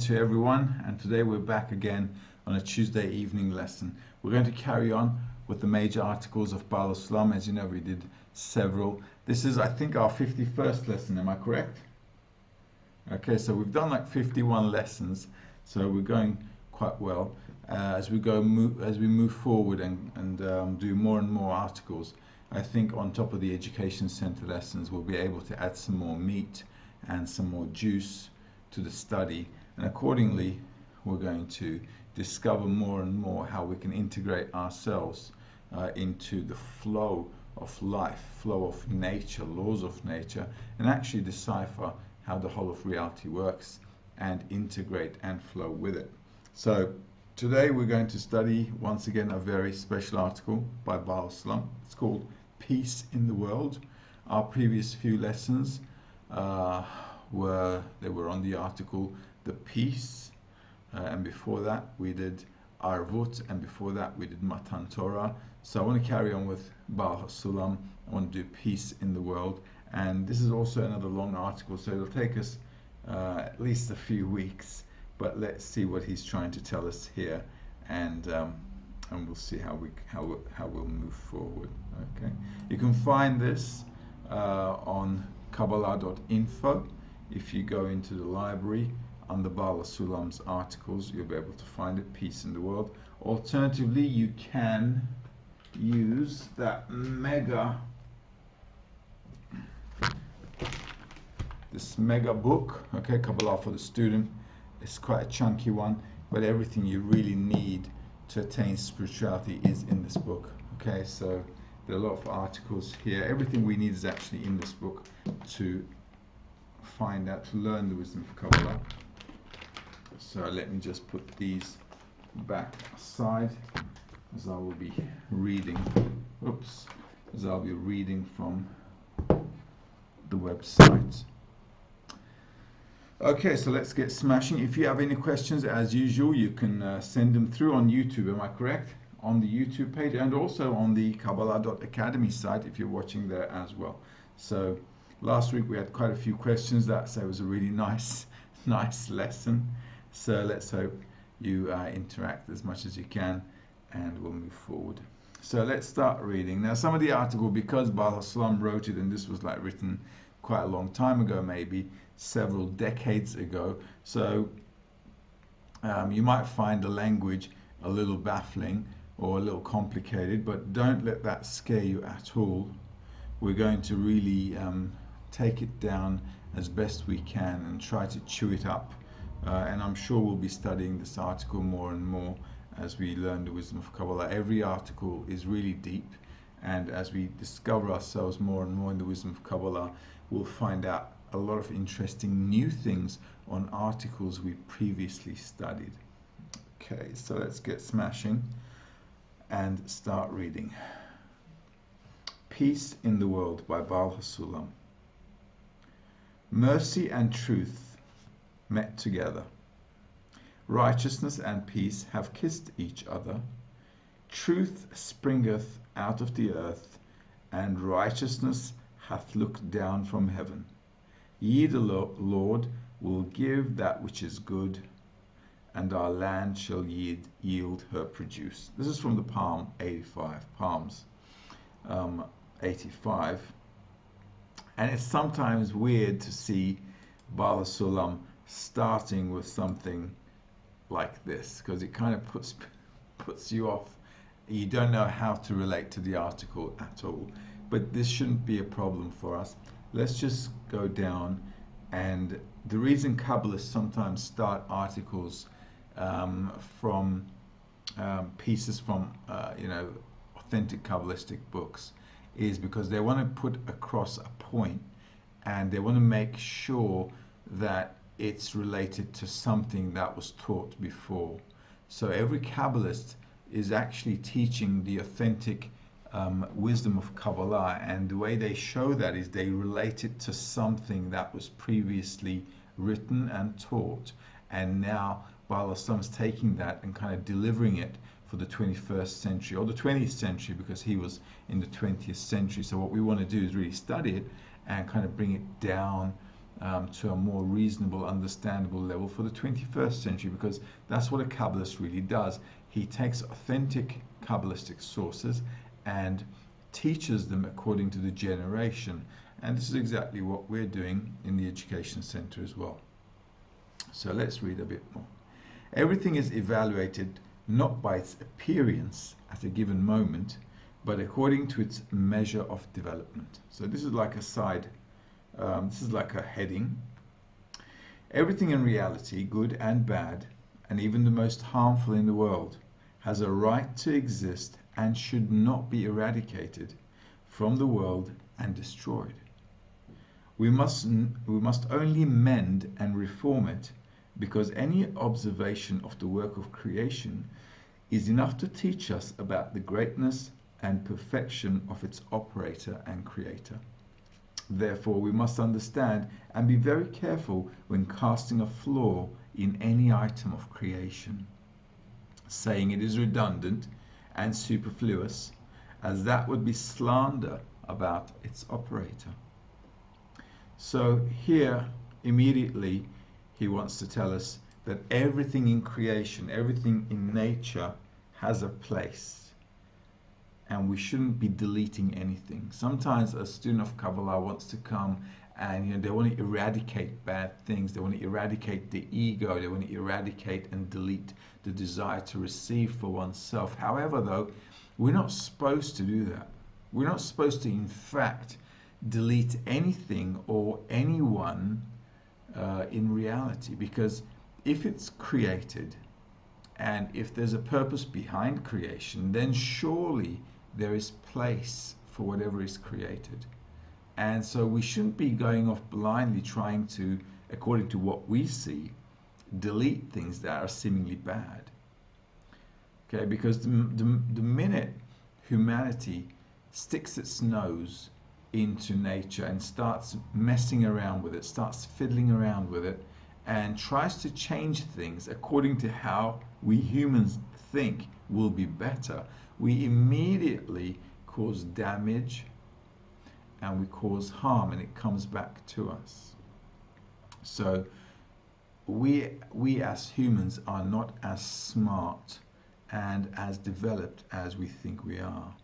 to everyone, and today we're back again on a Tuesday evening lesson. We're going to carry on with the major articles of Baal Islam. As you know, we did several. This is, I think, our 51st lesson, am I correct? Okay, so we've done like 51 lessons, so we're going quite well. As we move forward and do more and more articles, I think on top of the Education Center lessons, we'll be able to add some more meat and some more juice to the study, and accordingly we're going to discover more and more how we can integrate ourselves into the flow of life, flow of nature, laws of nature, and actually decipher how the whole of reality works and integrate and flow with it. So today we're going to study once again a very special article by Baal Islam. It's called Peace in the World. Our previous few lessons were on the article the peace, and before that we did Arvut, and before that we did Matan Torah. So I want to carry on with Baal Islam. I want to do peace in the world, and this is also another long article, so it'll take us at least a few weeks, but let's see what he's trying to tell us here, and we'll see how we'll move forward. Okay, you can find this on Kabbalah.info. If you go into the library under Baal Islam's articles, you'll be able to find it, Peace in the World. Alternatively, you can use that this mega book, okay, Kabbalah for the Student. It's quite a chunky one, but everything you really need to attain spirituality is in this book. Okay, so there are a lot of articles here. Everything we need is actually in this book to find out, to learn the wisdom of Kabbalah. So let me just put these back aside, as I will be reading. As I'll be reading from the website. Okay, so let's get smashing. If you have any questions, as usual, you can send them through on YouTube. Am I correct? On the YouTube page, and also on the Kabbalah.academy site if you're watching there as well. So last week we had quite a few questions. That was a really nice lesson. So let's hope you interact as much as you can, and we'll move forward. So let's start reading. Now, some of the article, because Baal Islam wrote it, and this was like written quite a long time ago, maybe several decades ago, so you might find the language a little baffling or a little complicated, but don't let that scare you at all. We're going to really take it down as best we can and try to chew it up, and I'm sure we'll be studying this article more and more as we learn the wisdom of Kabbalah. Every article is really deep, and as we discover ourselves more and more in the wisdom of Kabbalah, we'll find out a lot of interesting new things on articles we previously studied. Okay, so let's get smashing and start reading. Peace in the World by Baal Islam. Mercy and truth met together. Righteousness and peace have kissed each other. Truth springeth out of the earth, and righteousness hath looked down from heaven. Ye the Lord will give that which is good, and our land shall yield her produce. This is from the Psalm 85, Psalms 85. And it's sometimes weird to see Baal Islam starting with something like this, because it kind of puts you off. You don't know how to relate to the article at all. But this shouldn't be a problem for us. Let's just go down, and the reason Kabbalists sometimes start articles from pieces from authentic Kabbalistic books is because they want to put across a point, and they want to make sure that it's related to something that was taught before. So every Kabbalist is actually teaching the authentic wisdom of Kabbalah, and the way they show that is they relate it to something that was previously written and taught, and now Baal Islam's taking that and kind of delivering it for the 21st century or the 20th century, because he was in the 20th century. So what we want to do is really study it and kind of bring it down to a more reasonable, understandable level for the 21st century, because that's what a Kabbalist really does. He takes authentic Kabbalistic sources and teaches them according to the generation. And this is exactly what we're doing in the Education Center as well. So let's read a bit more. Everything is evaluated not by its appearance at a given moment, but according to its measure of development. So this is like a side, this is like a heading. Everything in reality, good and bad, and even the most harmful in the world, has a right to exist and should not be eradicated from the world and destroyed. We must only mend and reform it, because any observation of the work of creation is enough to teach us about the greatness and perfection of its operator and creator. Therefore, we must understand and be very careful when casting a flaw in any item of creation, saying it is redundant and superfluous, as that would be slander about its operator. So here, immediately, he wants to tell us that everything in creation, everything in nature has a place, and we shouldn't be deleting anything. Sometimes a student of Kabbalah wants to come and they want to eradicate bad things. They want to eradicate the ego. They want to eradicate and delete the desire to receive for oneself. However, though, we're not supposed to do that. We're not supposed to, in fact, delete anything or anyone in reality, because if it's created and if there's a purpose behind creation, then surely there is place for whatever is created. And so we shouldn't be going off blindly trying to, according to what we see, delete things that are seemingly bad. Okay, because the minute humanity sticks its nose into nature and starts messing around with it, starts fiddling around with it, and tries to change things according to how we humans think will be better, we immediately cause damage and we cause harm, and it comes back to us. So we as humans are not as smart and as developed as we think we are.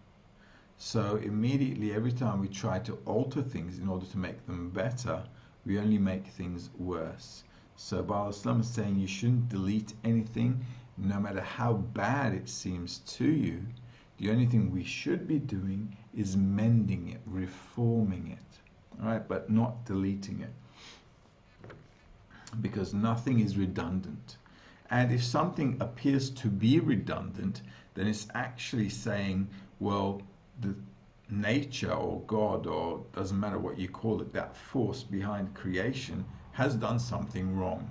So immediately, every time we try to alter things in order to make them better, we only make things worse. So Baal Islam is saying you shouldn't delete anything, no matter how bad it seems to you. The only thing we should be doing is mending it, reforming it, all right, but not deleting it, because nothing is redundant. And if something appears to be redundant, then it's actually saying, well, the nature or God, or doesn't matter what you call it, that force behind creation has done something wrong.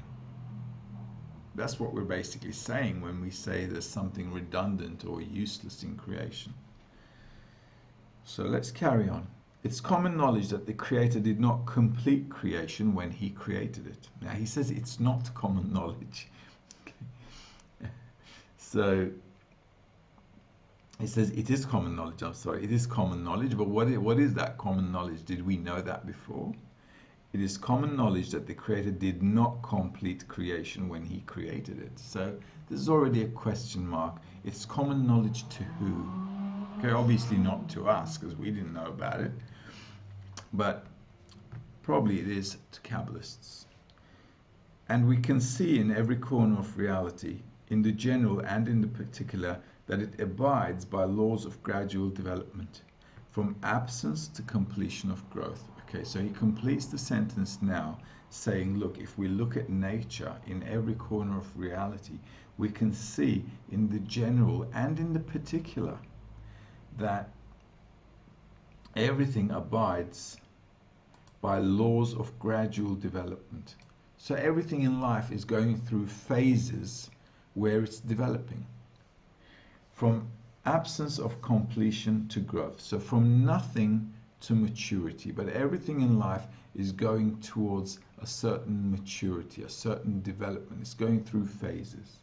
That's what we're basically saying when we say there's something redundant or useless in creation. So let's carry on. It's common knowledge that the Creator did not complete creation when He created it. Now he says it's not common knowledge. So he says it is common knowledge. I'm sorry, it is common knowledge, but what is that common knowledge? Did we know that before? It is common knowledge that the Creator did not complete creation when He created it. So this is already a question mark. It's common knowledge to who? Okay, obviously not to us, because we didn't know about it. But probably it is to Kabbalists. And we can see in every corner of reality, in the general and in the particular, that it abides by laws of gradual development, from absence to completion of growth. Okay, so he completes the sentence now, saying, look, if we look at nature in every corner of reality, we can see in the general and in the particular that everything abides by laws of gradual development. So everything in life is going through phases where it's developing. From absence of completion to growth. So from nothing to maturity. But everything in life is going towards a certain maturity, a certain development. It's going through phases.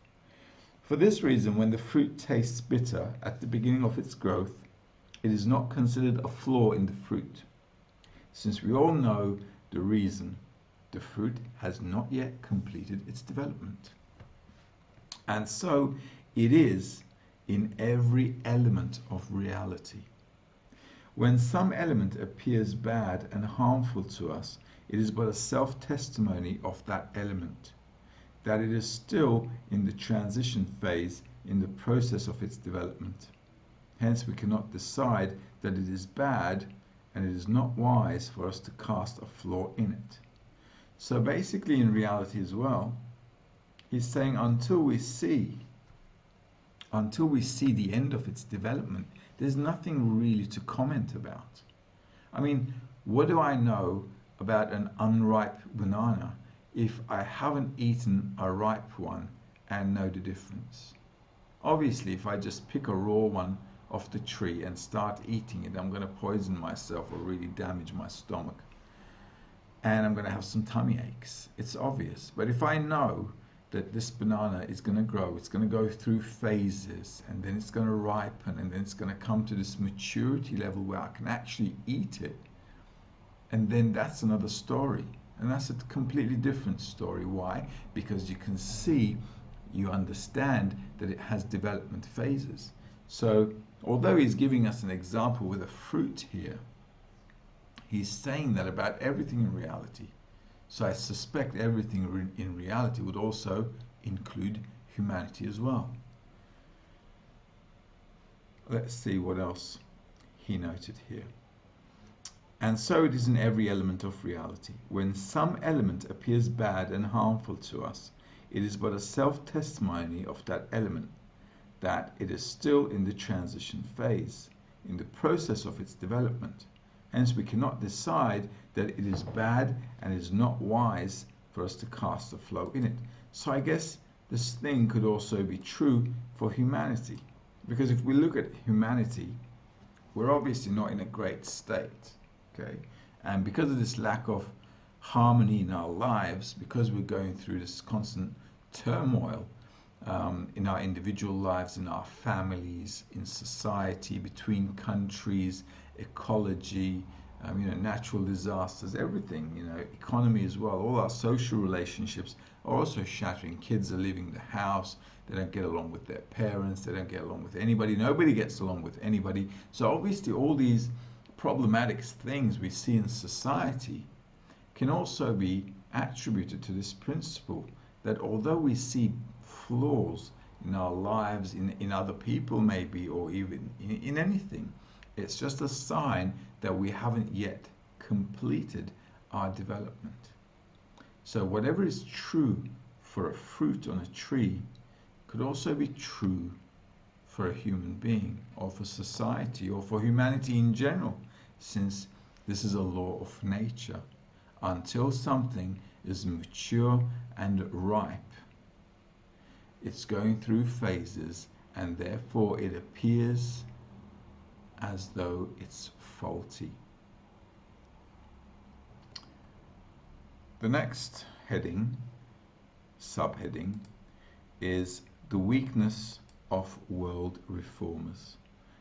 For this reason, when the fruit tastes bitter at the beginning of its growth, it is not considered a flaw in the fruit, since we all know the reason. The fruit has not yet completed its development. And so it is in every element of reality. When some element appears bad and harmful to us, it is but a self-testimony of that element, that it is still in the transition phase in the process of its development. Hence, we cannot decide that it is bad, and it is not wise for us to cast a flaw in it. So basically, in reality as well, he's saying until we see the end of its development, there's nothing really to comment about. I mean, what do I know about an unripe banana if I haven't eaten a ripe one and know the difference? Obviously, if I just pick a raw one off the tree and start eating it, I'm going to poison myself or really damage my stomach. And I'm going to have some tummy aches. It's obvious. But if I know that this banana is going to grow, it's going to go through phases, and then it's going to ripen, and then it's going to come to this maturity level where I can actually eat it, and then that's another story. And that's a completely different story. Why? Because you can see, you understand that it has development phases. So although he's giving us an example with a fruit here, he's saying that about everything in reality. So I suspect everything in reality would also include humanity as well. Let's see what else he noted here. And so it is in every element of reality. When some element appears bad and harmful to us, it is but a self-testimony of that element, that it is still in the transition phase, in the process of its development. Hence, we cannot decide that it is bad and it is not wise for us to cast a flaw in it. So I guess this thing could also be true for humanity. Because if we look at humanity, we're obviously not in a great state. Okay? And because of this lack of harmony in our lives, because we're going through this constant turmoil in our individual lives, in our families, in society, between countries, ecology, natural disasters, everything, economy as well. All our social relationships are also shattering. Kids are leaving the house. They don't get along with their parents. They don't get along with anybody. Nobody gets along with anybody. So obviously all these problematic things we see in society can also be attributed to this principle that although we see flaws in our lives, in other people maybe, or even in anything, it's just a sign that we haven't yet completed our development. So whatever is true for a fruit on a tree could also be true for a human being, or for society, or for humanity in general, since this is a law of nature. Until something is mature and ripe, it's going through phases, and therefore it appears as though it's faulty. The next heading, subheading, is the weakness of world reformers.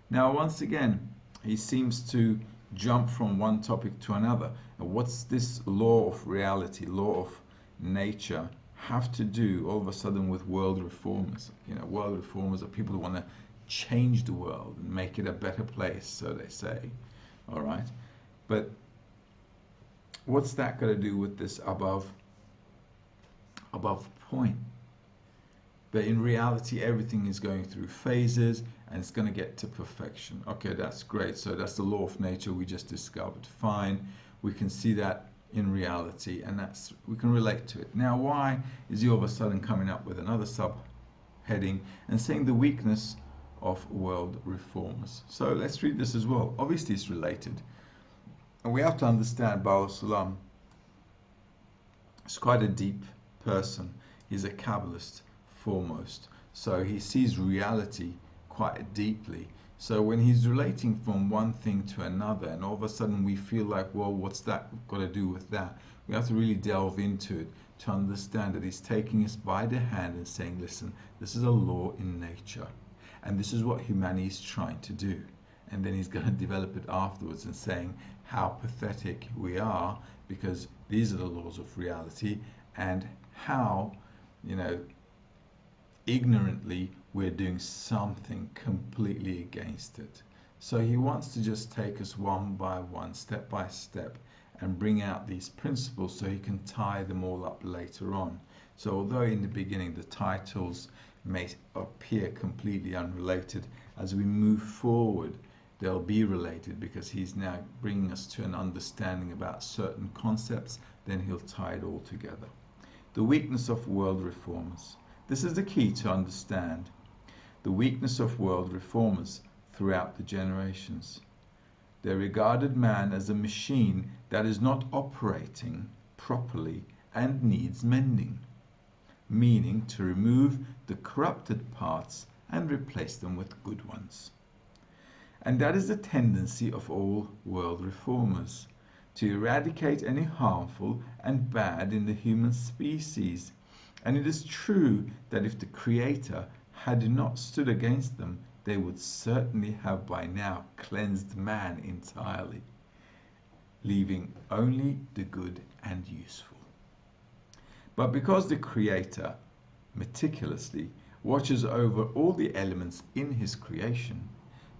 Now, once again, he seems to jump from one topic to another. And what's this law of reality, law of nature, have to do all of a sudden with world reformers? World reformers are people who want to change the world and make it a better place, so they say. All right, but what's that got to do with this above point? But in reality, everything is going through phases, and it's going to get to perfection. Okay, that's great. So that's the law of nature we just discovered. Fine, we can see that in reality, and we can relate to it. Now, why is he all of a sudden coming up with another subheading and saying the weakness of world reformers? So let's read this as well. Obviously, it's related. And we have to understand Baal Salam is quite a deep person. He's a Kabbalist foremost. So he sees reality quite deeply. So when he's relating from one thing to another, and all of a sudden we feel like, well, what's that got to do with that? We have to really delve into it to understand that he's taking us by the hand and saying, listen, this is a law in nature. And this is what humanity is trying to do. and then he's going to develop it afterwards and saying how pathetic we are, because these are the laws of reality, and how, you know, ignorantly we're doing something completely against it. So he wants to just take us one by one, step by step, and bring out these principles so he can tie them all up later on. So although in the beginning the titles may appear completely unrelated, as we move forward they'll be related, because he's now bringing us to an understanding about certain concepts, then he'll tie it all together. The weakness of world reformers. This is the key to understand the weakness of world reformers throughout the generations. They regarded man as a machine that is not operating properly and needs mending, meaning to remove the corrupted parts and replace them with good ones. And that is the tendency of all world reformers, to eradicate any harmful and bad in the human species. And it is true that if the Creator had not stood against them, they would certainly have by now cleansed man entirely, leaving only the good and useful. But because the Creator meticulously watches over all the elements in his creation,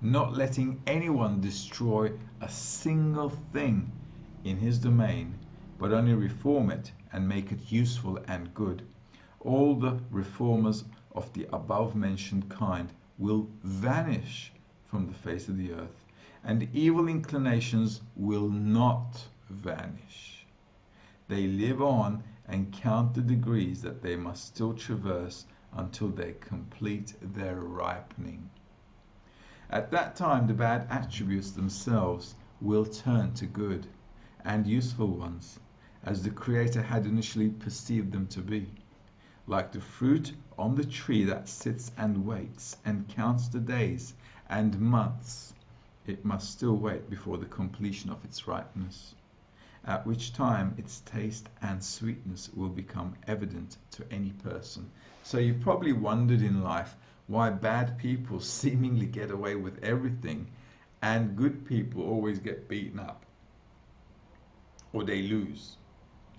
not letting anyone destroy a single thing in his domain, but only reform it and make it useful and good, all the reformers of the above mentioned kind will vanish from the face of the earth, and evil inclinations will not vanish. They live on and count the degrees that they must still traverse until they complete their ripening. At that time, the bad attributes themselves will turn to good and useful ones, as the Creator had initially perceived them to be. Like the fruit on the tree that sits and waits and counts the days and months, it must still wait before the completion of its ripeness, at which time its taste and sweetness will become evident to any person. So you probably wondered in life why bad people seemingly get away with everything and good people always get beaten up, or they lose,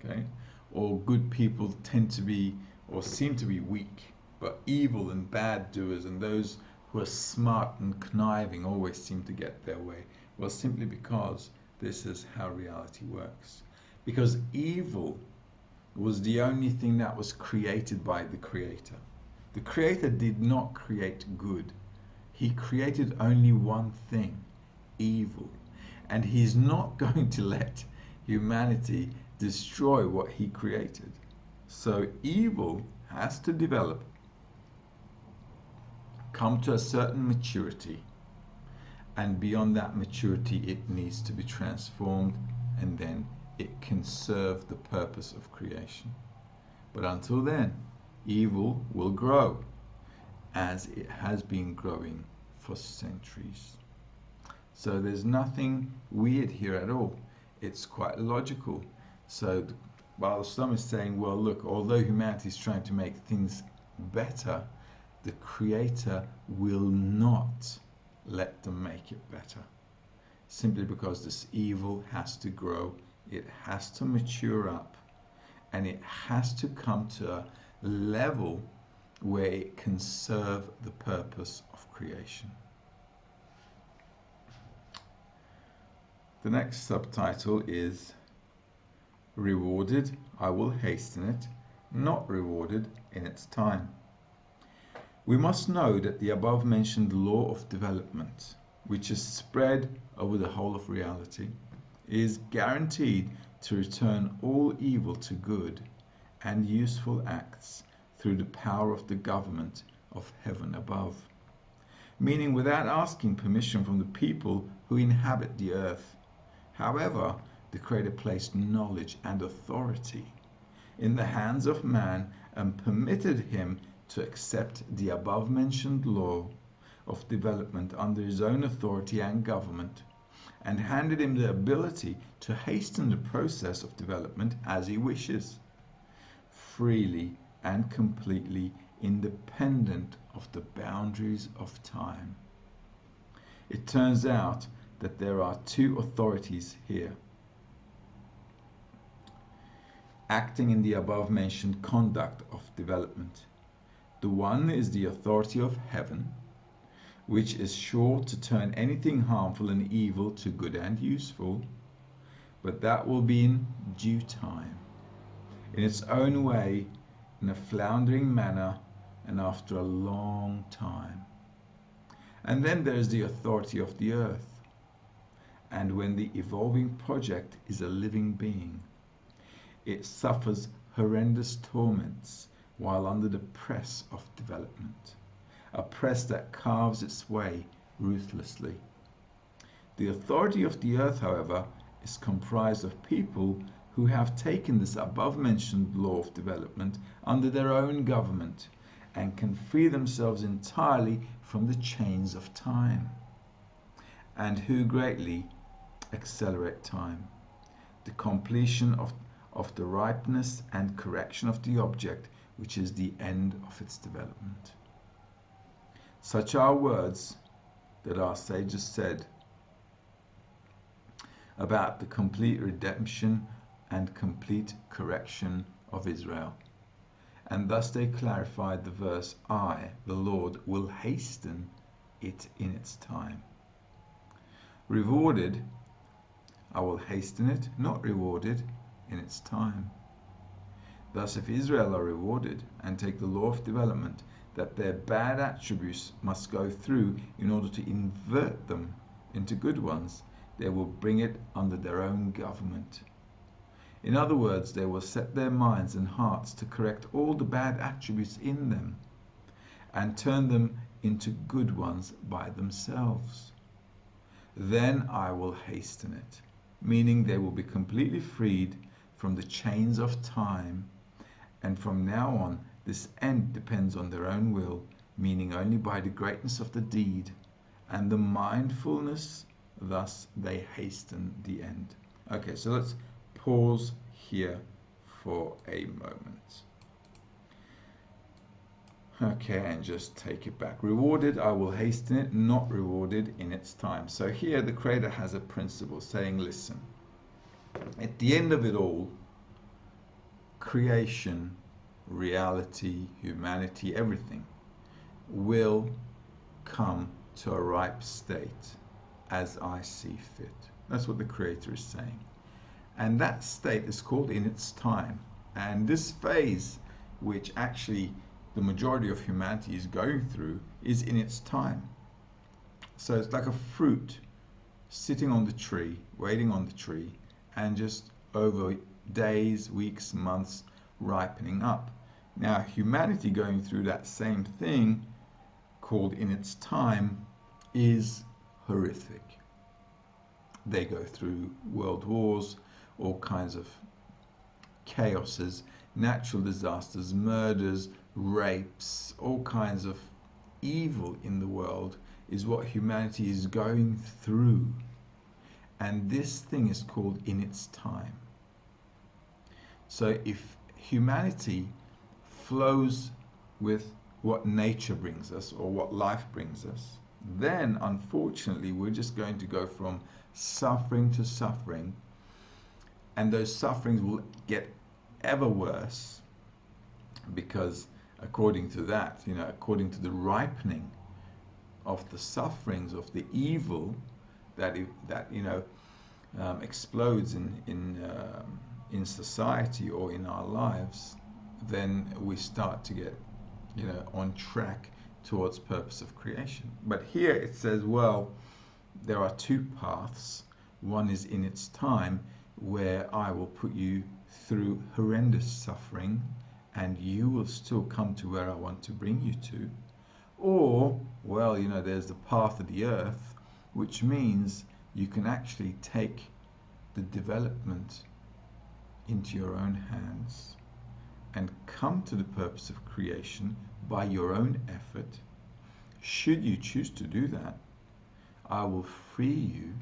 okay? Or good people tend to be or seem to be weak, but evil and bad doers and those who are smart and conniving always seem to get their way. Well, simply because this is how reality works. Because evil was the only thing that was created by the Creator. The Creator did not create good. He created only one thing, evil. And he's not going to let humanity destroy what he created. So evil has to develop, come to a certain maturity, and beyond that maturity it needs to be transformed, and then it can serve the purpose of creation. But until then, evil will grow, as it has been growing for centuries. So there's nothing weird here at all. It's quite logical. So while some is saying, well, look, although humanity is trying to make things better, the Creator will not let them make it better. Simply because this evil has to grow, it has to mature up, and it has to come to a level where it can serve the purpose of creation. The next subtitle is Rewarded, I will hasten it, not rewarded in its time. We must know that the above mentioned law of development, which is spread over the whole of reality, is guaranteed to return all evil to good and useful acts through the power of the government of heaven above, meaning without asking permission from the people who inhabit the earth. However, the Creator placed knowledge and authority in the hands of man and permitted him to accept the above mentioned law of development under his own authority and government, and handed him the ability to hasten the process of development as he wishes, freely and completely independent of the boundaries of time. It turns out that there are two authorities here, acting in the above-mentioned conduct of development. The one is the authority of heaven, which is sure to turn anything harmful and evil to good and useful, but that will be in due time, in its own way, in a floundering manner, and after a long time. And then there is the authority of the earth, and when the evolving project is a living being, it suffers horrendous torments while under the press of development, a press that carves its way ruthlessly. The authority of the earth, however, is comprised of people who have taken this above-mentioned law of development under their own government and can free themselves entirely from the chains of time, and who greatly accelerate time, the completion of the ripeness and correction of the object, which is the end of its development. Such are words that our sages said about the complete redemption and complete correction of Israel. And thus they clarified the verse, I, the Lord, will hasten it in its time. Rewarded, I will hasten it, not rewarded, in its time. Thus, if Israel are rewarded and take the law of development, that their bad attributes must go through in order to invert them into good ones, they will bring it under their own government. In other words, they will set their minds and hearts to correct all the bad attributes in them and turn them into good ones by themselves. Then I will hasten it, meaning they will be completely freed from the chains of time, and from now on this end depends on their own will, meaning only by the greatness of the deed and the mindfulness, thus they hasten the end. Okay, so let's pause here for a moment. Okay, and just take it back. Rewarded, I will hasten it, not rewarded in its time. So here the Creator has a principle saying, listen, at the end of it all, creation, reality, humanity, everything will come to a ripe state as I see fit. That's what the Creator is saying. And that state is called in its time. And this phase, which actually the majority of humanity is going through, is in its time. So it's like a fruit sitting on the tree, waiting on the tree, and just over days, weeks, months, ripening up. Now, humanity going through that same thing, called in its time, is horrific. They go through world wars, all kinds of chaoses, natural disasters, murders, rapes, all kinds of evil in the world is what humanity is going through. And this thing is called in its time. So if humanity flows with what nature brings us or what life brings us, then unfortunately we're just going to go from suffering to suffering, and those sufferings will get ever worse, because according to that, according to the ripening of the sufferings of the evil that explodes in society or in our lives, then we start to get on track towards purpose of creation. But here it says, well, there are two paths. One is in its time, where I will put you through horrendous suffering and you will still come to where I want to bring you to. Or, well, there's the path of the earth, which means you can actually take the development into your own hands and come to the purpose of creation by your own effort. Should you choose to do that, I will free you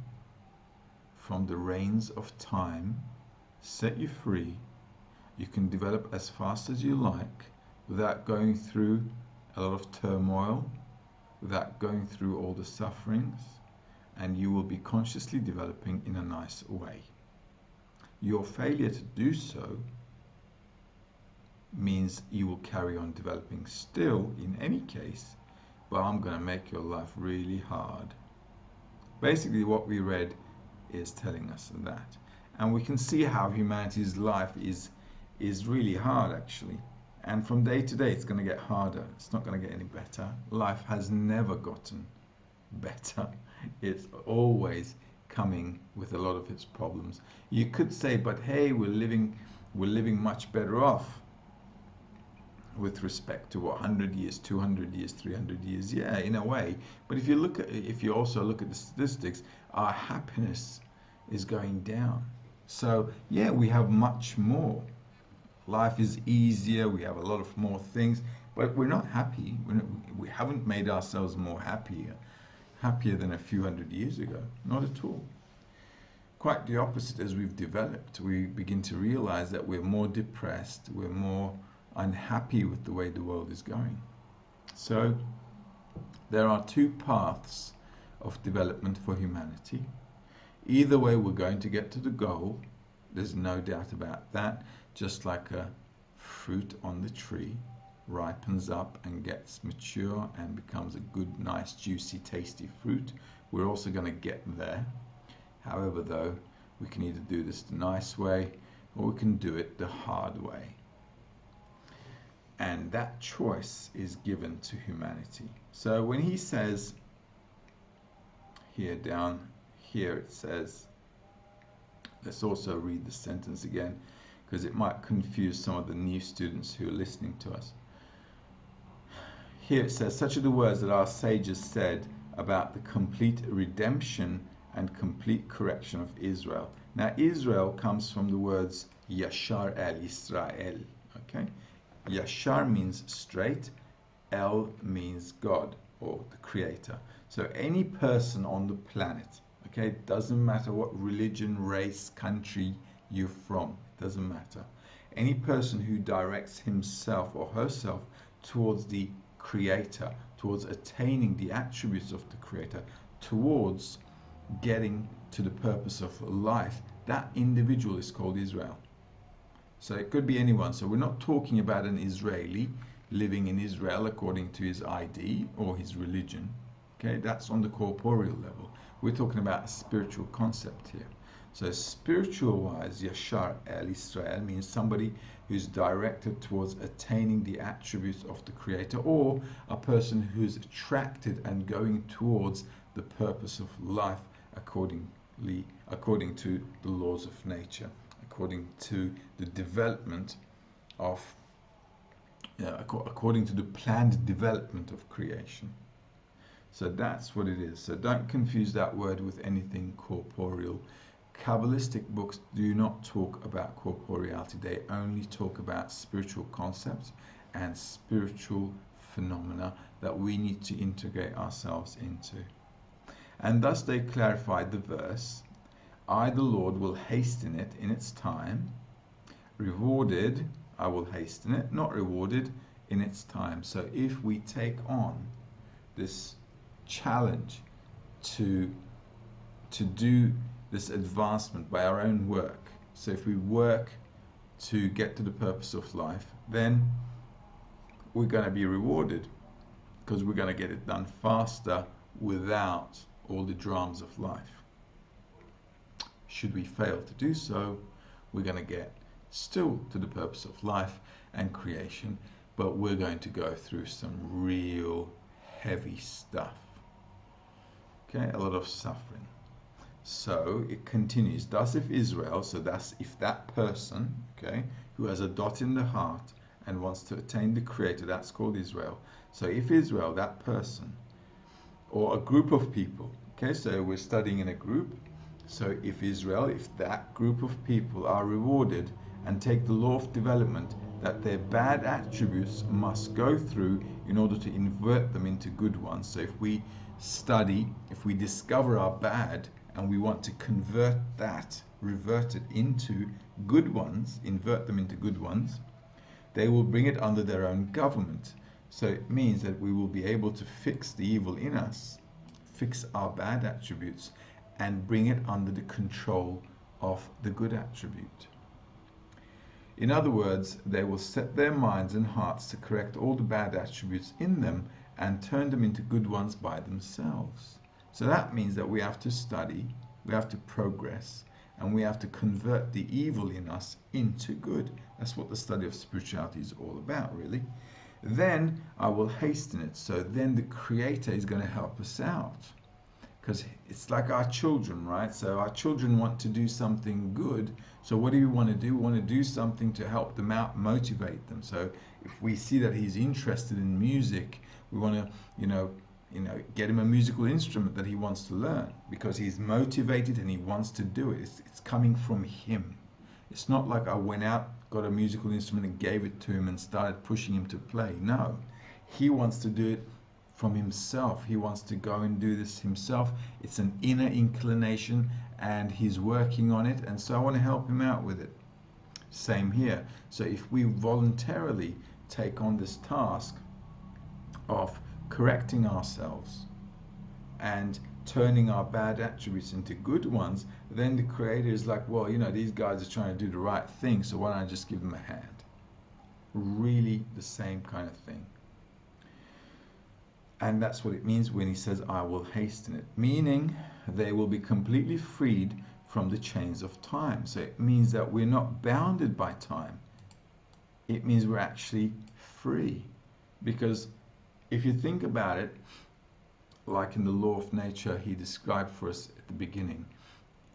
from the reins of time, set you free. You can develop as fast as you like without going through a lot of turmoil, without going through all the sufferings. and you will be consciously developing in a nice way. Your failure to do so means you will carry on developing still in any case, but I'm going to make your life really hard. Basically, what we read is telling us that. And we can see how humanity's life is really hard, actually. And from day to day, it's going to get harder. It's not going to get any better. Life has never gotten better. It's always coming with a lot of its problems. You could say, but hey, we're living much better off with respect to what, 100 years, 200 years, 300 years. Yeah, in a way. But if you also look at the statistics, our happiness is going down. So yeah, we have much more. Life is easier. We have a lot of more things, but we're not happy. We haven't made ourselves more happier than a few hundred years ago. Not at all. Quite the opposite. As we've developed, we begin to realize that we're more depressed. We're more unhappy with the way the world is going. So there are two paths of development for humanity. Either way, we're going to get to the goal. There's no doubt about that. Just like a fruit on the tree ripens up and gets mature and becomes a good, nice, juicy, tasty fruit, we're also going to get there. However, though, we can either do this the nice way or we can do it the hard way. And that choice is given to humanity. So when he says here, down here, it says, let's also read the sentence again, because it might confuse some of the new students who are listening to us. Here it says, such are the words that our sages said about the complete redemption and complete correction of Israel. Now, Israel comes from the words Yashar El Israel. Okay? Yashar means straight, El means God or the Creator. So any person on the planet, okay, it doesn't matter what religion, race, country you're from, it doesn't matter. Any person who directs himself or herself towards the Creator, towards attaining the attributes of the Creator, towards getting to the purpose of life, that individual is called Israel. So it could be anyone. So we're not talking about an Israeli living in Israel according to his ID or his religion. Okay, that's on the corporeal level. We're talking about a spiritual concept here. So spiritual wise, Yashar El Israel means somebody who's directed towards attaining the attributes of the Creator, or a person who's attracted and going towards the purpose of life according to the laws of nature, according to the development of, according to the planned development of creation. So that's what it is. So don't confuse that word with anything corporeal. Kabbalistic books do not talk about corporeality. They only talk about spiritual concepts and spiritual phenomena that we need to integrate ourselves into. And thus they clarified the verse, I, the Lord, will hasten it in its time. Rewarded, I will hasten it, not rewarded in its time. So if we take on this challenge to do this advancement by our own work, so if we work to get to the purpose of life, then we're going to be rewarded, because we're going to get it done faster without all the dramas of life. Should we fail to do so, we're going to get still to the purpose of life and creation, but we're going to go through some real heavy stuff. Okay, a lot of suffering. So it continues, thus if Israel, so that's if that person, okay, who has a dot in the heart and wants to attain the Creator, that's called Israel. So if Israel, that person, or a group of people, okay, so we're studying in a group, so if Israel, if that group of people are rewarded and take the law of development that their bad attributes must go through in order to invert them into good ones. So if we study, if we discover our bad and we want to convert that, revert it into good ones, invert them into good ones, they will bring it under their own government. So it means that we will be able to fix the evil in us, fix our bad attributes and bring it under the control of the good attribute. In other words, they will set their minds and hearts to correct all the bad attributes in them and turn them into good ones by themselves. So that means that we have to study, we have to progress, and we have to convert the evil in us into good. That's what the study of spirituality is all about, really. Then I will hasten it. So then the Creator is going to help us out. Because it's like our children, right? So our children want to do something good. So what do we want to do? We want to do something to help them out, motivate them. So if we see that he's interested in music, we want to, get him a musical instrument that he wants to learn because he's motivated and he wants to do it. It's coming from him. It's not like I went out, got a musical instrument and gave it to him and started pushing him to play. No, he wants to do it from himself. He wants to go and do this himself. It's an inner inclination and he's working on it, and so I want to help him out with it. Same here. So if we voluntarily take on this task of correcting ourselves and turning our bad attributes into good ones, then the Creator is like, well, these guys are trying to do the right thing, so why don't I just give them a hand? Really the same kind of thing. And that's what it means when he says, I will hasten it, meaning they will be completely freed from the chains of time. So it means that we're not bounded by time. It means we're actually free. Because if you think about it, like in the law of nature he described for us at the beginning,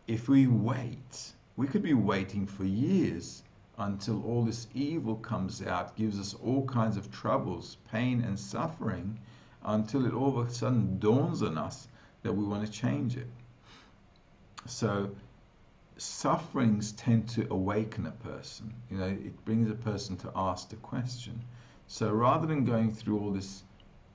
if we wait, we could be waiting for years until all this evil comes out, gives us all kinds of troubles, pain and suffering, until it all of a sudden dawns on us that we want to change it. So sufferings tend to awaken a person. It brings a person to ask the question. So rather than going through all this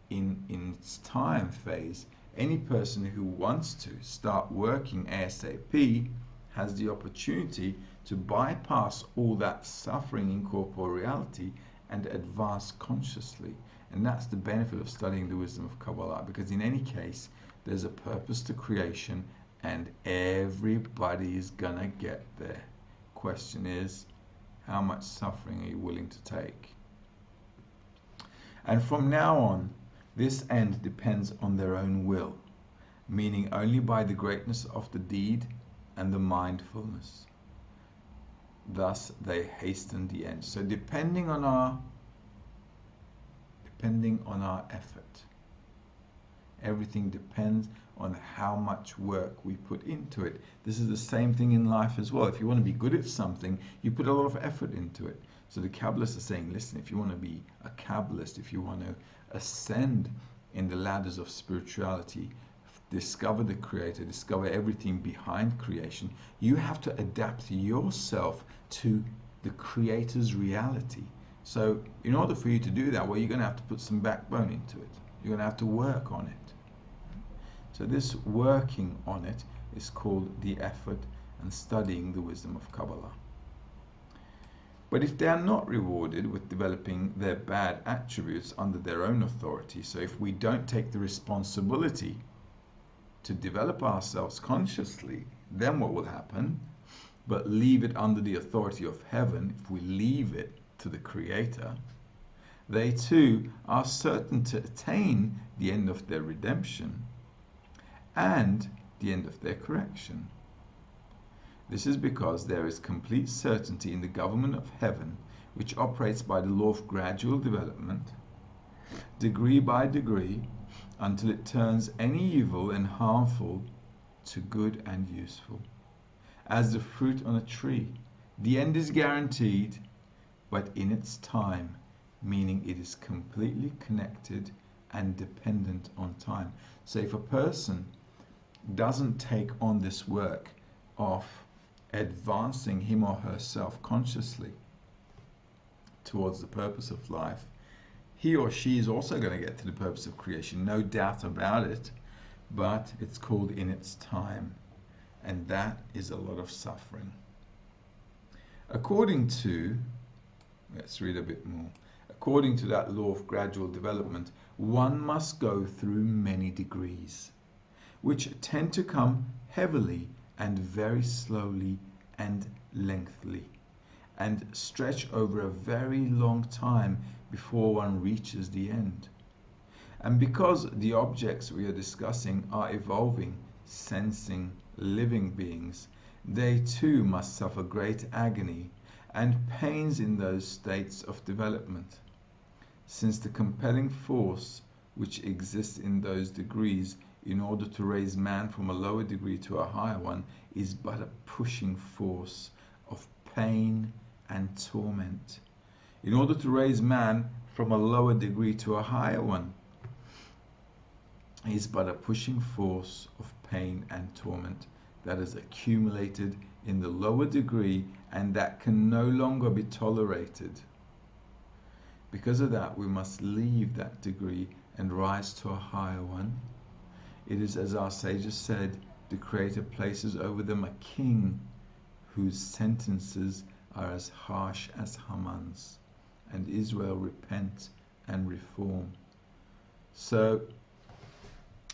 in its time phase, any person who wants to start working ASAP has the opportunity to bypass all that suffering in corporeality and advance consciously. And that's the benefit of studying the wisdom of Kabbalah, because in any case there's a purpose to creation and everybody is gonna get there. Question is, how much suffering are you willing to take? And from now on, this end depends on their own will, meaning only by the greatness of the deed and the mindfulness. Thus they hasten the end. So depending on our effort, everything depends on how much work we put into it. This is the same thing in life as well. If you want to be good at something, you put a lot of effort into it. So the Kabbalists are saying, listen, if you want to be a Kabbalist, if you want to ascend in the ladders of spirituality, discover the Creator, discover everything behind creation, you have to adapt yourself to the Creator's reality. So in order for you to do that, well, you're going to have to put some backbone into it. You're going to have to work on it. So this working on it is called the effort and studying the wisdom of Kabbalah. But if they are not rewarded with developing their bad attributes under their own authority, so if we don't take the responsibility to develop ourselves consciously, then what will happen? But leave it under the authority of heaven, if we leave it to the Creator, they too are certain to attain the end of their redemption and the end of their correction. This is because there is complete certainty in the government of heaven, which operates by the law of gradual development, degree by degree, until it turns any evil and harmful to good and useful. As the fruit on a tree, the end is guaranteed, but in its time, meaning it is completely connected and dependent on time. So if a person doesn't take on this work of advancing him or herself consciously towards the purpose of life, he or she is also going to get to the purpose of creation, no doubt about it, but it's called in its time, and that is a lot of suffering. According to, let's read a bit more. According to that law of gradual development, one must go through many degrees. which tend to come heavily and very slowly and lengthily, and stretch over a very long time before one reaches the end. And because the objects we are discussing are evolving, sensing, living beings, they too must suffer great agony and pains in those states of development, since the compelling force which exists in those degrees in order to raise man from a lower degree to a higher one is but a pushing force of pain and torment. In order to raise man from a lower degree to a higher one is but a pushing force of pain and torment that is accumulated in the lower degree and that can no longer be tolerated. Because of that, we must leave that degree and rise to a higher one. It is, as our sages said, the Creator places over them a king whose sentences are as harsh as Haman's, and Israel repent and reform. So,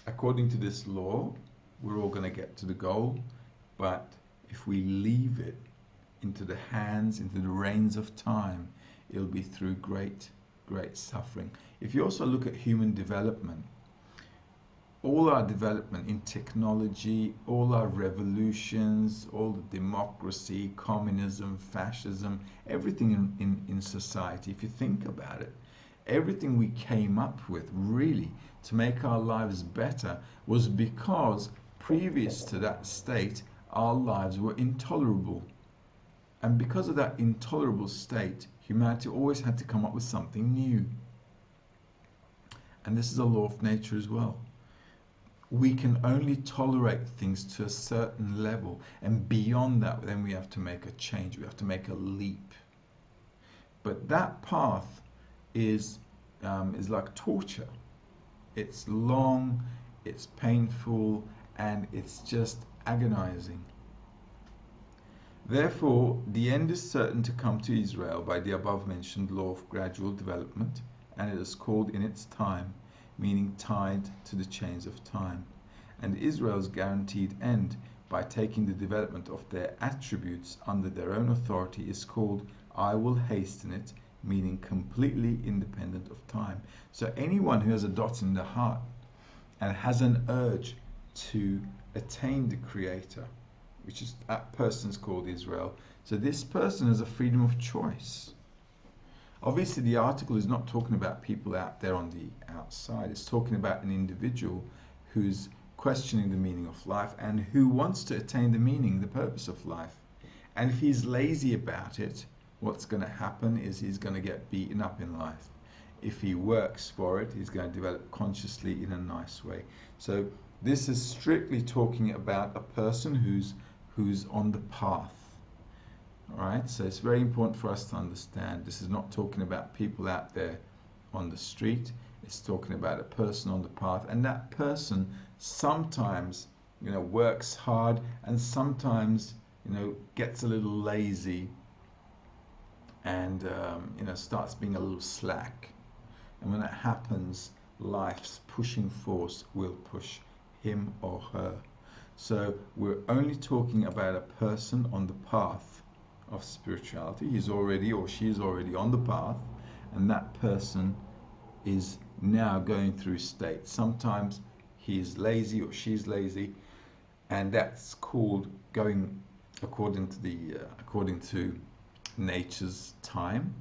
according to this law, we're all going to get to the goal, but if we leave it into the hands, into the reins of time, it'll be through great suffering. If you also look at human development, all our development in technology, all our revolutions, all the democracy, communism, fascism, everything in society, if you think about it, everything we came up with really to make our lives better was because previous to that state our lives were intolerable. And because of that intolerable state, humanity always had to come up with something new. And this is a law of nature as well. We can only tolerate things to a certain level, and beyond that then we have to make a change, we have to make a leap. But that path is like torture. It's long, it's painful, and it's just agonizing. Therefore, the end is certain to come to Israel by the above mentioned law of gradual development, and it is called in its time, meaning tied to the chains of time. And Israel's guaranteed end by taking the development of their attributes under their own authority is called I will hasten it, meaning completely independent of time. So anyone who has a dot in the heart and has an urge to attain the Creator, which is that person's called Israel. So this person has a freedom of choice. Obviously the article is not talking about people out there on the outside. It's talking about an individual who's questioning the meaning of life and who wants to attain the meaning, the purpose of life. And if he's lazy about it, what's going to happen is he's going to get beaten up in life. If he works for it, he's going to develop consciously in a nice way. So this is strictly talking about a person who's on the path. All right, so it's very important for us to understand this is not talking about people out there on the street. It's talking about a person on the path, and that person sometimes works hard and sometimes gets a little lazy and starts being a little slack. And when that happens, life's pushing force will push him or her. So we're only talking about a person on the path of spirituality. He's already or she's already on the path, and that person is now going through states. Sometimes he's lazy or she's lazy, and that's called going according to nature's time,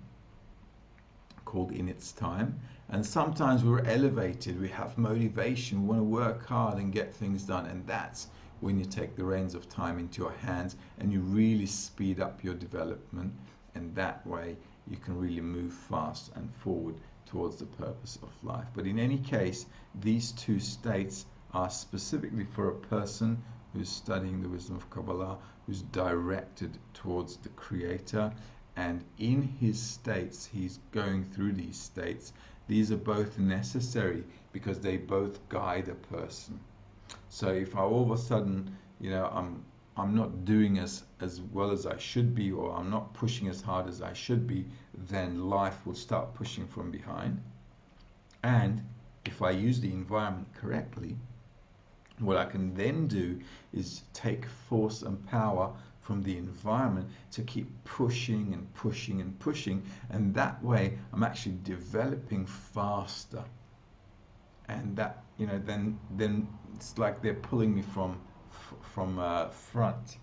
called in its time. And sometimes we're elevated, we have motivation, we want to work hard and get things done, and that's when you take the reins of time into your hands and you really speed up your development, and that way you can really move fast and forward towards the purpose of life. But in any case, these two states are specifically for a person who's studying the wisdom of Kabbalah, who's directed towards the Creator, and in his states, he's going through these states. These are both necessary because they both guide a person. So if I all of a sudden, I'm not doing as well as I should be, or I'm not pushing as hard as I should be, then life will start pushing from behind. And if I use the environment correctly, What I can then do is take force and power from the environment to keep pushing and pushing and pushing, and that way I'm actually developing faster. And that, you know, then it's like they're pulling me from front,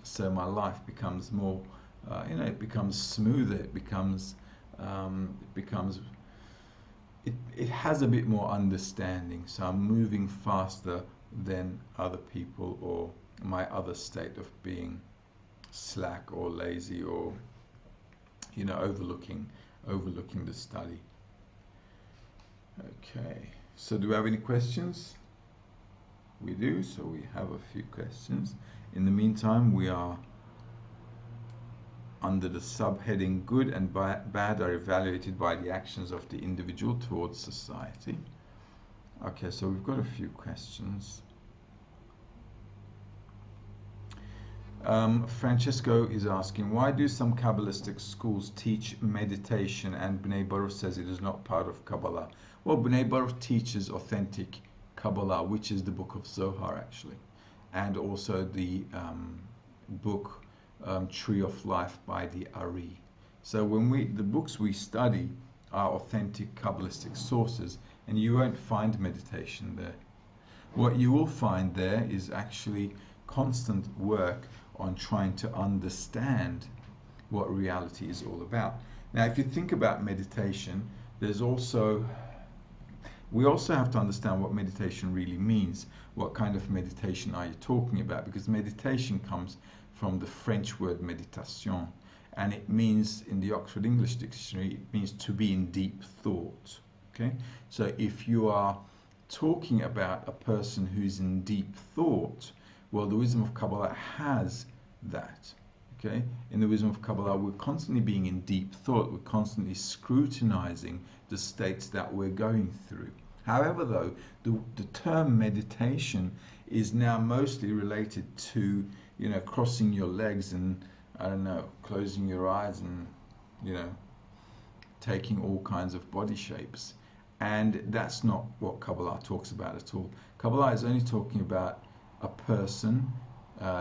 so my life becomes more, you know, it becomes smoother, it has a bit more understanding, so I'm moving faster than other people, or my other state of being slack or lazy, or, you know, overlooking the study. Okay, so do we have any questions? We do, so we have a few questions. In the meantime, we are under the subheading good and bad are evaluated by the actions of the individual towards society. Okay, so we've got a few questions. Francesco is asking, why do some Kabbalistic schools teach meditation and B'nai Baruch says it is not part of Kabbalah? Well, B'nai Baruch teaches authentic Kabbalah, which is the book of Zohar actually, and also the book Tree of Life by the Ari. So when the books we study are authentic Kabbalistic sources, and you won't find meditation there. What you will find there is actually constant work on trying to understand what reality is all about. Now, if you think about meditation, we also have to understand what meditation really means. What kind of meditation are you talking about? Because meditation comes from the French word méditation, and it means, in the Oxford English Dictionary, it means to be in deep thought. Okay, so if you are talking about a person who's in deep thought, well, the wisdom of Kabbalah has that. Okay, in the wisdom of Kabbalah, we're constantly being in deep thought. We're constantly scrutinizing the states that we're going through. However, though, the term meditation is now mostly related to, you know, crossing your legs and, I don't know, closing your eyes and, you know, taking all kinds of body shapes. And that's not what Kabbalah talks about at all. Kabbalah is only talking about a person,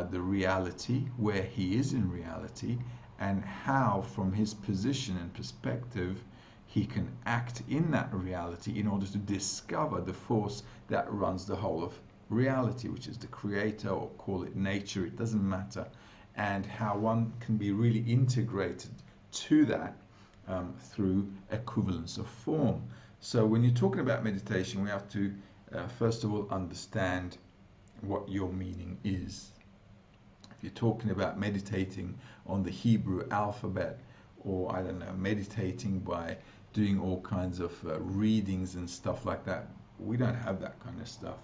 the reality, where he is in reality, and how, from his position and perspective, he can act in that reality in order to discover the force that runs the whole of reality, which is the creator, or call it nature, it doesn't matter, and how one can be really integrated to that through equivalence of form. So when you're talking about meditation, we have to first of all understand what your meaning is. If you're talking about meditating on the Hebrew alphabet, or I don't know, meditating by doing all kinds of readings and stuff like that, we don't have that kind of stuff.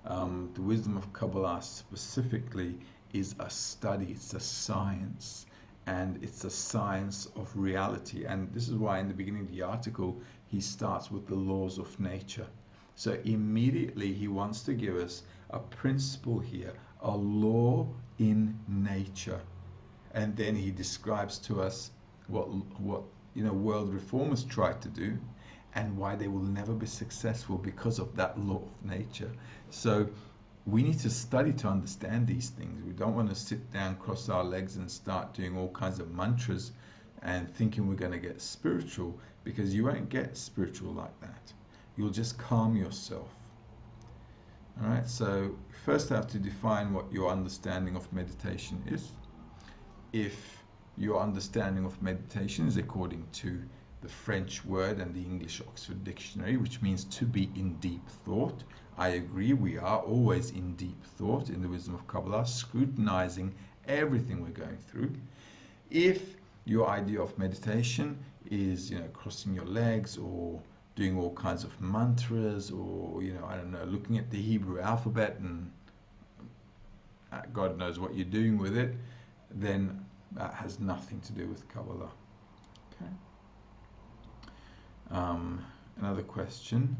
The wisdom of Kabbalah specifically is a study, it's a science, and it's a science of reality. And this is why in the beginning of the article he starts with the laws of nature. So immediately he wants to give us a principle here, a law in nature, and then he describes to us what you know, world reformers tried to do, and why they will never be successful because of that law of nature. So we need to study to understand these things. We don't want to sit down, cross our legs, and start doing all kinds of mantras and thinking we're going to get spiritual, because you won't get spiritual like that. You'll just calm yourself. All right, so first I have to define what your understanding of meditation is. If your understanding of meditation is according to the French word and the English Oxford Dictionary, which means to be in deep thought, I agree, we are always in deep thought in the wisdom of Kabbalah, scrutinizing everything we're going through. If your idea of meditation is, you know, crossing your legs, or doing all kinds of mantras, or, you know, I don't know, looking at the Hebrew alphabet and God knows what you're doing with it, then that has nothing to do with Kabbalah. Okay. Another question: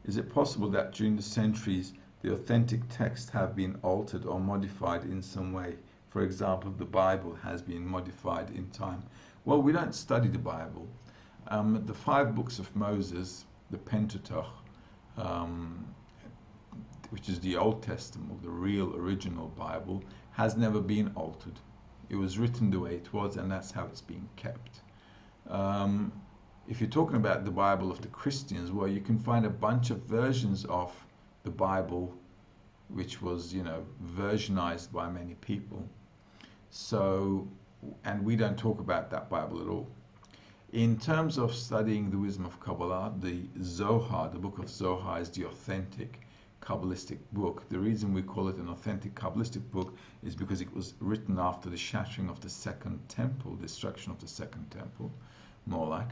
is it possible that during the centuries the authentic texts have been altered or modified in some way? For example, the Bible has been modified in time. Well, we don't study the Bible. The 5 books of Moses, the Pentateuch, which is the Old Testament, the real original Bible, has never been altered. It was written the way it was, and that's how it's being kept. If you're talking about the Bible of the Christians, well, you can find a bunch of versions of the Bible, which was, versionized by many people. So, and we don't talk about that Bible at all. In terms of studying the wisdom of Kabbalah, the Zohar, the book of Zohar, is the authentic Kabbalistic book. The reason we call it an authentic Kabbalistic book is because it was written after the shattering of the Second Temple, destruction of the Second Temple, more like,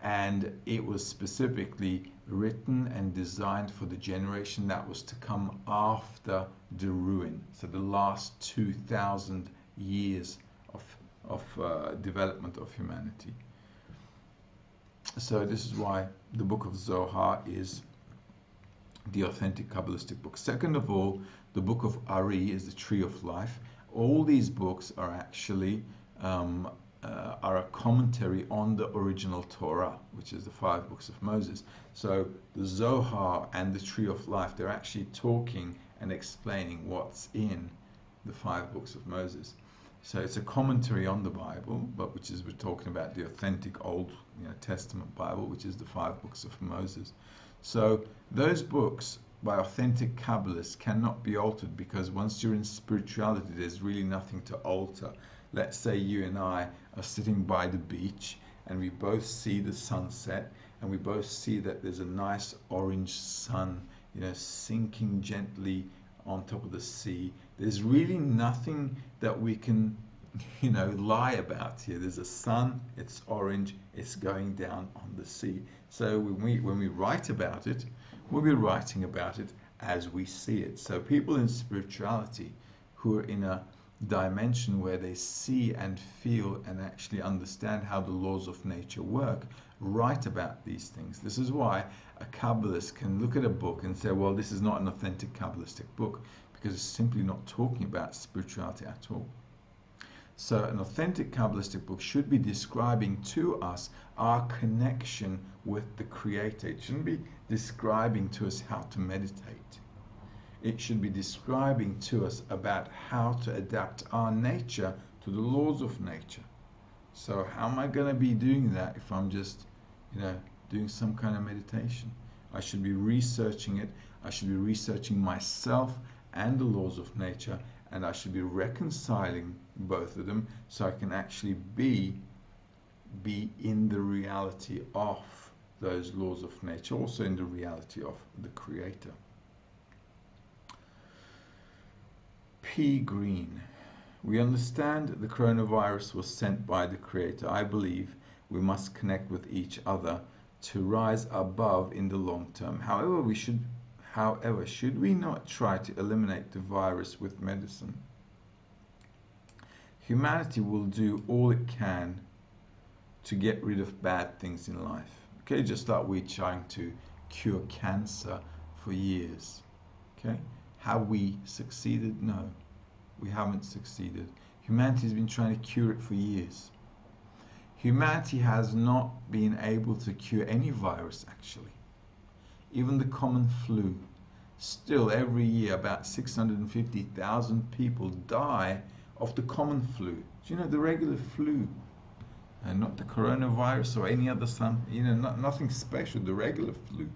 and it was specifically written and designed for the generation that was to come after the ruin, so the last 2,000 years of development of humanity. So this is why the book of Zohar is the authentic Kabbalistic book. Second of all, the book of Ari is the tree of life. All these books are actually are a commentary on the original Torah, which is the 5 books of Moses. So the Zohar and the tree of life, they're actually talking and explaining what's in the 5 books of Moses. So it's a commentary on the Bible, but which is, we're talking about the authentic Old Testament Bible, which is the 5 books of Moses. So those books by authentic Kabbalists cannot be altered, because once you're in spirituality, there's really nothing to alter. Let's say you and I are sitting by the beach and we both see the sunset, and we both see that there's a nice orange sun, sinking gently on top of the sea. There's really nothing that we can, lie about here. There's a sun, it's orange, it's going down on the sea. So when we write about it, we'll be writing about it as we see it. So people in spirituality who are in a dimension where they see and feel and actually understand how the laws of nature work, write about these things. This is why a Kabbalist can look at a book and say, well, this is not an authentic Kabbalistic book, because it's simply not talking about spirituality at all. So an authentic Kabbalistic book should be describing to us our connection with the Creator. It shouldn't be describing to us how to meditate. It should be describing to us about how to adapt our nature to the laws of nature. So how am I going to be doing that if I'm just, doing some kind of meditation? I should be researching it. I should be researching myself and the laws of nature, and I should be reconciling both of them so I can actually be in the reality of those laws of nature, also in the reality of the Creator. P. Green. We understand the coronavirus was sent by the Creator. I believe we must connect with each other to rise above in the long term. However, should we not try to eliminate the virus with medicine? Humanity will do all it can to get rid of bad things in life. Okay, just like we're trying to cure cancer for years. Okay, have we succeeded? No, we haven't succeeded. Humanity has been trying to cure it for years. Humanity has not been able to cure any virus, actually. Even the common flu. Still, every year, about 650,000 people die of the common flu. Do you know, the regular flu? And not the coronavirus or any other nothing special, the regular flu.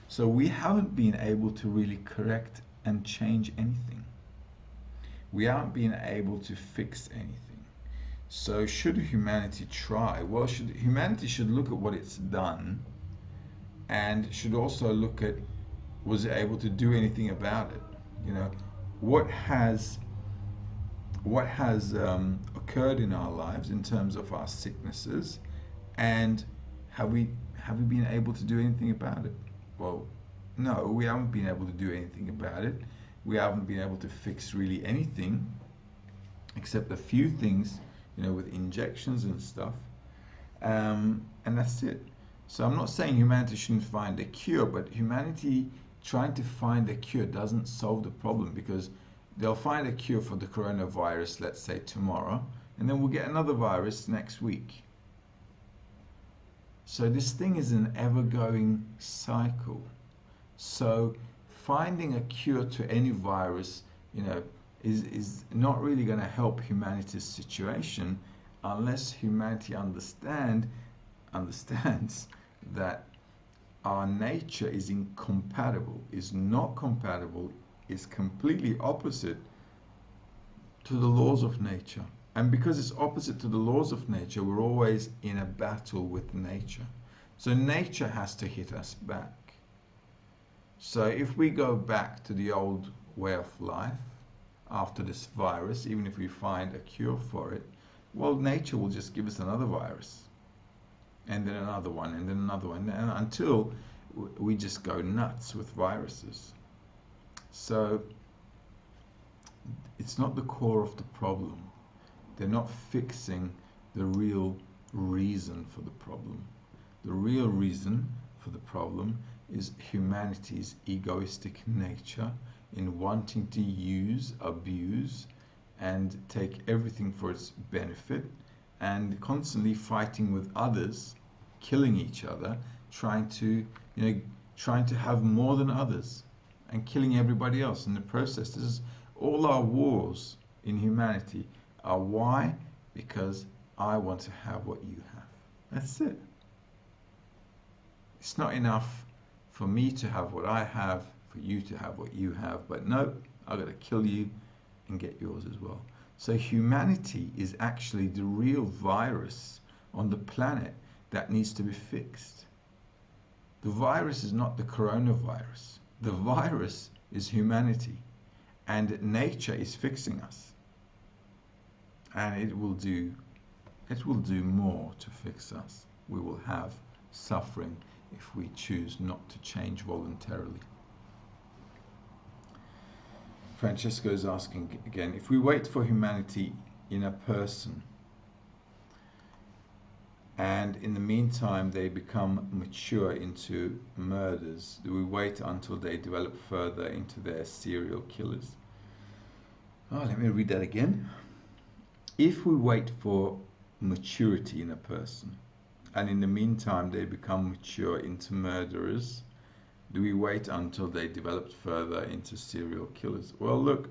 So we haven't been able to really correct and change anything. We haven't been able to fix anything. So should humanity try? Well, humanity should look at what it's done, and should also look at, was it able to do anything about it? What has occurred in our lives in terms of our sicknesses, and have we been able to do anything about it? Well, no, we haven't been able to do anything about it. We haven't been able to fix really anything, except a few things, with injections and stuff, and that's it. So I'm not saying humanity shouldn't find a cure, but humanity trying to find a cure doesn't solve the problem, because they'll find a cure for the coronavirus, let's say tomorrow, and then we'll get another virus next week. So this thing is an ever-going cycle. So finding a cure to any virus, is not really going to help humanity's situation unless humanity understands that our nature is incompatible, is not compatible, is completely opposite to the laws of nature. And because it's opposite to the laws of nature, we're always in a battle with nature. So nature has to hit us back. So if we go back to the old way of life after this virus, even if we find a cure for it, well, nature will just give us another virus, and then another one, and then another one, and until we just go nuts with viruses. So it's not the core of the problem. They're not fixing the real reason for the problem. The real reason for the problem is humanity's egoistic nature in wanting to use, abuse, and take everything for its benefit, and constantly fighting with others, killing each other, trying to have more than others, and killing everybody else in the process. This is all our wars in humanity are why? Because I want to have what you have. That's it. It's not enough for me to have what I have, for you to have what you have, but no, I've got to kill you and get yours as well. So humanity is actually the real virus on the planet that needs to be fixed. The virus is not the coronavirus. The virus is humanity, and nature is fixing us. And it will do more to fix us. We will have suffering if we choose not to change voluntarily. Francesco is asking again, if we wait for humanity in a person and in the meantime they become mature into murders, do we wait until they develop further into their serial killers? Oh, let me read that again. If we wait for maturity in a person and in the meantime they become mature into murderers, do we wait until they develop further into serial killers? Well, look,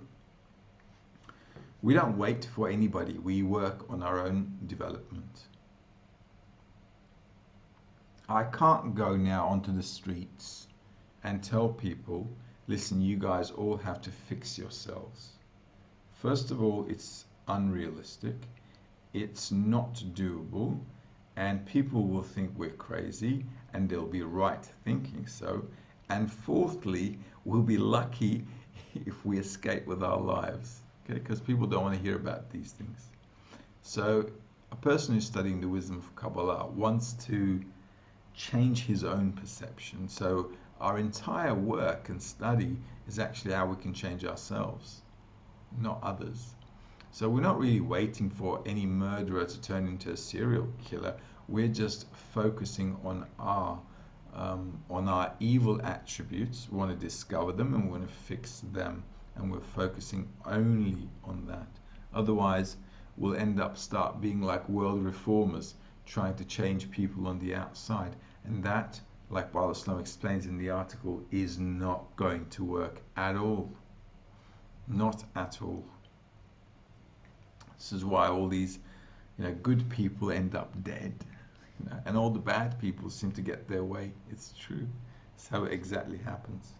we don't wait for anybody. We work on our own development. I can't go now onto the streets and tell people, listen, you guys all have to fix yourselves. First of all, it's unrealistic. It's not doable. And people will think we're crazy, and they'll be right thinking so. And fourthly, we'll be lucky if we escape with our lives, okay? Because people don't want to hear about these things. So a person who's studying the wisdom of Kabbalah wants to change his own perception. So our entire work and study is actually how we can change ourselves, not others. So we're not really waiting for any murderer to turn into a serial killer. We're just focusing on our evil attributes. We want to discover them and we want to fix them, and we're focusing only on that. Otherwise, we'll end up start being like world reformers, trying to change people on the outside, and that, like Baal Islam explains in the article, is not going to work at all. Not at all. This is why all these good people end up dead. And all the bad people seem to get their way. It's true. It's how it exactly happens.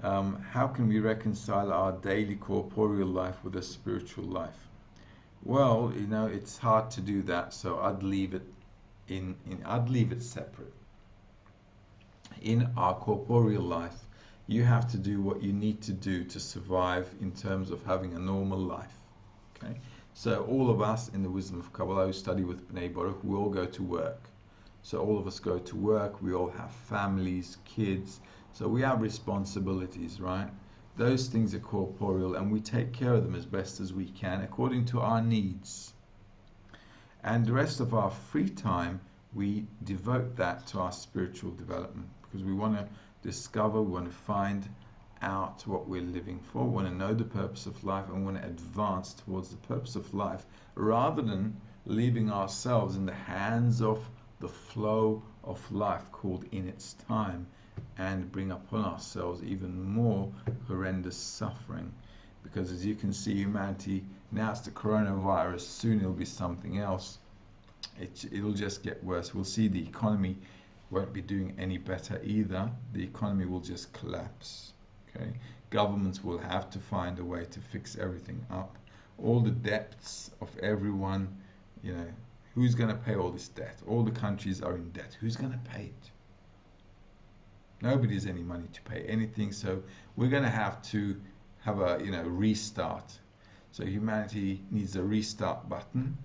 How can we reconcile our daily corporeal life with a spiritual life? Well, it's hard to do that, so I'd leave it separate. In our corporeal life, you have to do what you need to do to survive in terms of having a normal life. Okay? So all of us in the wisdom of Kabbalah who study with Bnei Baruch, we all go to work. So all of us go to work, we all have families, kids, so we have responsibilities, right? Those things are corporeal, and we take care of them as best as we can according to our needs. And the rest of our free time, we devote that to our spiritual development, because we want to discover, we want to find out what we're living for, we want to know the purpose of life, and we want to advance towards the purpose of life, rather than leaving ourselves in the hands of the flow of life called in its time, and bring upon ourselves even more horrendous suffering. Because as you can see, humanity, now it's the coronavirus, soon it'll be something else. It'll just get worse. We'll see the economy won't be doing any better either. The economy will just collapse. Okay, governments will have to find a way to fix everything up. All the debts of everyone, you know, who's going to pay all this debt? All the countries are in debt. Who's going to pay it? Nobody has any money to pay anything, so we're going to have a, you know, restart. So humanity needs a restart button,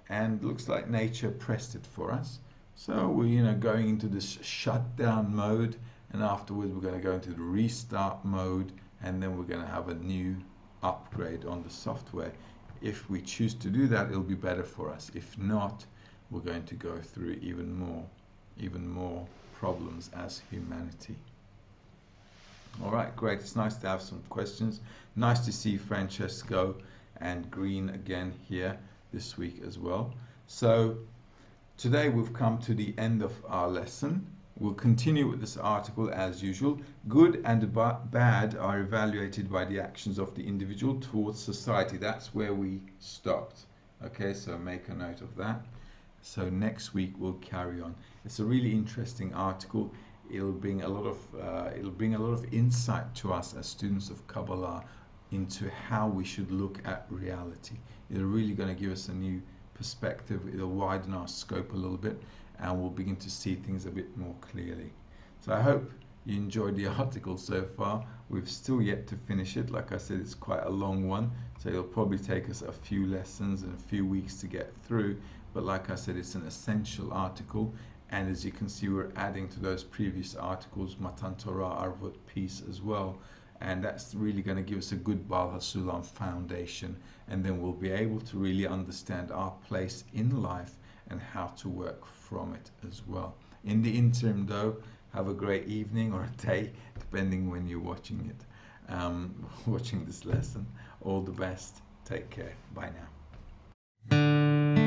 and looks like nature pressed it for us. So we're, you know, going into this shutdown mode, and afterwards we're going to go into the restart mode, and then we're going to have a new upgrade on the software. If we choose to do that, it'll be better for us. If not, we're going to go through even more problems as humanity. All right, great. It's nice to have some questions. Nice to see Francesco and Green again here this week as well. So today we've come to the end of our lesson. We'll continue with this article as usual. Good and bad are evaluated by the actions of the individual towards society. That's where we stopped. Okay, so make a note of that. So next week we'll carry on. It's a really interesting article. It'll bring a lot of insight to us as students of Kabbalah into how we should look at reality. It's really going to give us a new perspective. It'll widen our scope a little bit, and we'll begin to see things a bit more clearly. So I hope you enjoyed the article so far. We've still yet to finish it. Like I said, it's quite a long one, so it'll probably take us a few lessons and a few weeks to get through. But like I said, it's an essential article, and as you can see, we're adding to those previous articles Matan Torah, Arvut, Peace as well, and that's really going to give us a good Baal HaSulam foundation, and then we'll be able to really understand our place in life and how to work from it as well. In the interim though, have a great evening or a day, depending when you're watching it, watching this lesson. All the best. Take care. Bye now.